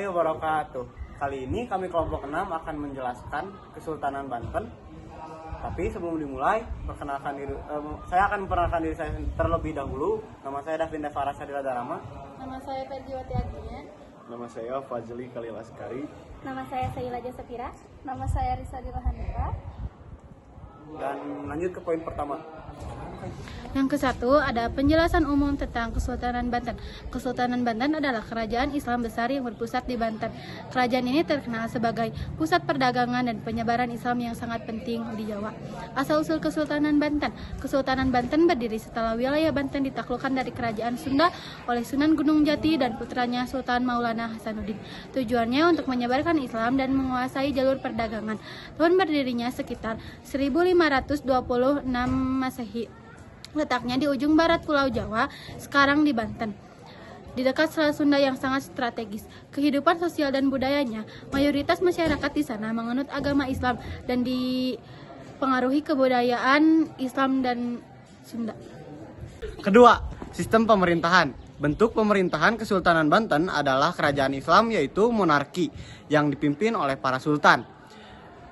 wabarakatuh. Kali ini kami kelompok 6 akan menjelaskan Kesultanan Banten. Tapi sebelum dimulai, saya akan memperkenalkan diri saya terlebih dahulu. Nama saya Davinda Farah Sadila Darama. Nama saya Perjiwati Agnia. Nama saya Fazli Khalil Askari. Nama saya Saila Jasapira. Nama saya Risa Dilahanita. Dan lanjut ke poin pertama. Yang ke-1 ada penjelasan umum tentang Kesultanan Banten. Kesultanan Banten adalah kerajaan Islam besar yang berpusat di Banten. Kerajaan ini terkenal sebagai pusat perdagangan dan penyebaran Islam yang sangat penting di Jawa. Asal-usul Kesultanan Banten. Kesultanan Banten berdiri setelah wilayah Banten ditaklukkan dari kerajaan Sunda oleh Sunan Gunung Jati dan putranya Sultan Maulana Hasanuddin. Tujuannya untuk menyebarkan Islam dan menguasai jalur perdagangan. Tahun berdirinya sekitar 1526 Masehi. Letaknya di ujung barat Pulau Jawa, sekarang di Banten, di dekat Selat Sunda yang sangat strategis. Kehidupan sosial dan budayanya, mayoritas masyarakat di sana menganut agama Islam dan dipengaruhi kebudayaan Islam dan Sunda. Kedua, sistem pemerintahan. Bentuk pemerintahan Kesultanan Banten adalah kerajaan Islam, yaitu monarki yang dipimpin oleh para sultan.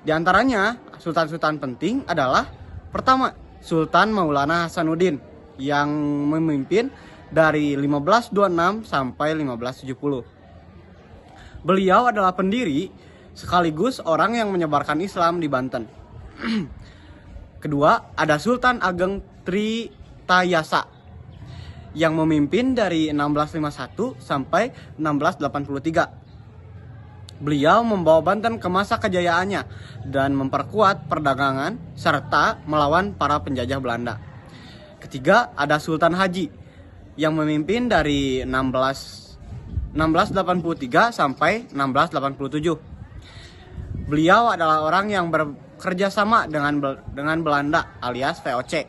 Di antaranya, sultan-sultan penting adalah pertama, Sultan Maulana Hasanuddin yang memimpin dari 1526 sampai 1570. Beliau adalah pendiri sekaligus orang yang menyebarkan Islam di Banten. Kedua, ada Sultan Ageng Tritayasa yang memimpin dari 1651 sampai 1683. Beliau membawa Banten ke masa kejayaannya dan memperkuat perdagangan serta melawan para penjajah Belanda. Ketiga, ada Sultan Haji yang memimpin dari 1683 sampai 1687. Beliau adalah orang yang bekerja sama dengan Belanda alias VOC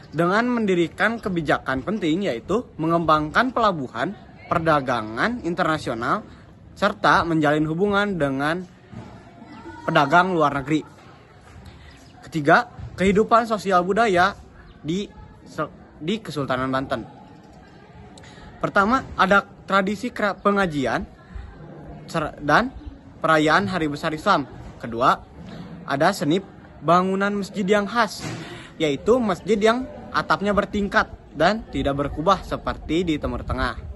dengan mendirikan kebijakan penting, yaitu mengembangkan pelabuhan, perdagangan internasional, serta menjalin hubungan dengan pedagang luar negeri. Ketiga, kehidupan sosial budaya di Kesultanan Banten. Pertama, ada tradisi pengajian dan perayaan Hari Besar Islam. Kedua, ada seni bangunan masjid yang khas, yaitu masjid yang atapnya bertingkat dan tidak berkubah seperti di Timur Tengah.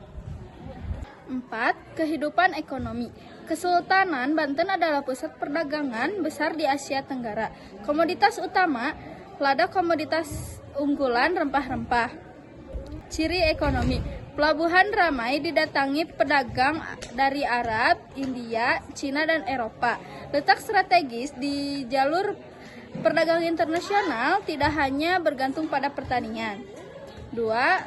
4. Kehidupan ekonomi. Kesultanan Banten adalah pusat perdagangan besar di Asia Tenggara. Komoditas utama, lada komoditas unggulan rempah-rempah. Ciri ekonomi. Pelabuhan ramai didatangi pedagang dari Arab, India, Cina, dan Eropa. Letak strategis di jalur perdagangan internasional, tidak hanya bergantung pada pertanian. 2.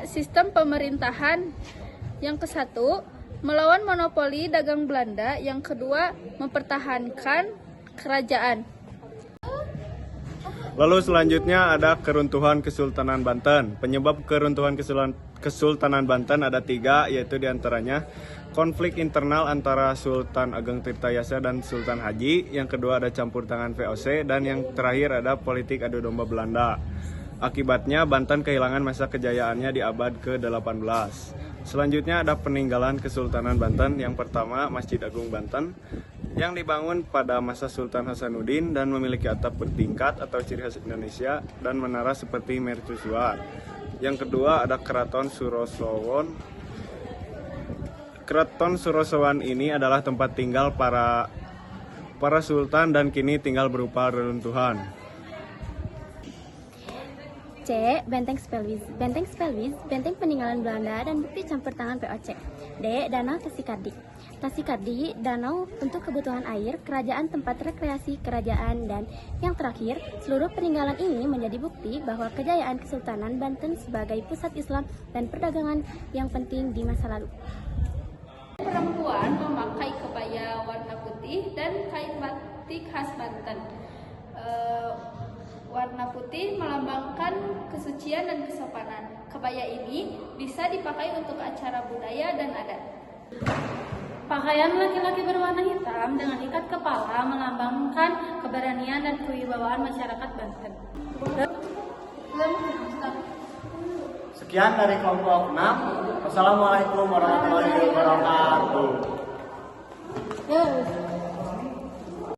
Sistem pemerintahan. Yang ke-1, melawan monopoli dagang Belanda. Yang kedua, mempertahankan kerajaan. Lalu selanjutnya ada keruntuhan Kesultanan Banten. Penyebab keruntuhan Kesultanan Banten ada 3, yaitu diantaranya konflik internal antara Sultan Ageng Tirtayasa dan Sultan Haji. Yang kedua ada campur tangan VOC, dan yang terakhir ada politik adu domba Belanda. Akibatnya Banten kehilangan masa kejayaannya di abad ke-18. Selanjutnya ada peninggalan Kesultanan Banten. Yang pertama, Masjid Agung Banten yang dibangun pada masa Sultan Hasanuddin dan memiliki atap bertingkat atau ciri khas Indonesia dan menara seperti mercusuar. Yang kedua ada Keraton Surosowan. Keraton Surosowan ini adalah tempat tinggal para sultan dan kini tinggal berupa reruntuhan. C. Benteng Spelwies. Benteng Spelwies, benteng peninggalan Belanda dan bukti campur tangan VOC. D. Danau Tasikardi. Tasikardi, danau untuk kebutuhan air, kerajaan tempat rekreasi kerajaan, dan yang terakhir, seluruh peninggalan ini menjadi bukti bahwa kejayaan Kesultanan Banten sebagai pusat Islam dan perdagangan yang penting di masa lalu. Perempuan memakai kebaya warna putih dan kain batik khas Banten. Warna putih melambangkan kesucian dan kesopanan. Kebaya ini bisa dipakai untuk acara budaya dan adat. Pakaian laki-laki berwarna hitam dengan ikat kepala melambangkan keberanian dan kewibawaan masyarakat Banten. Sekian dari kelompok 6. Wassalamualaikum warahmatullahi wabarakatuh.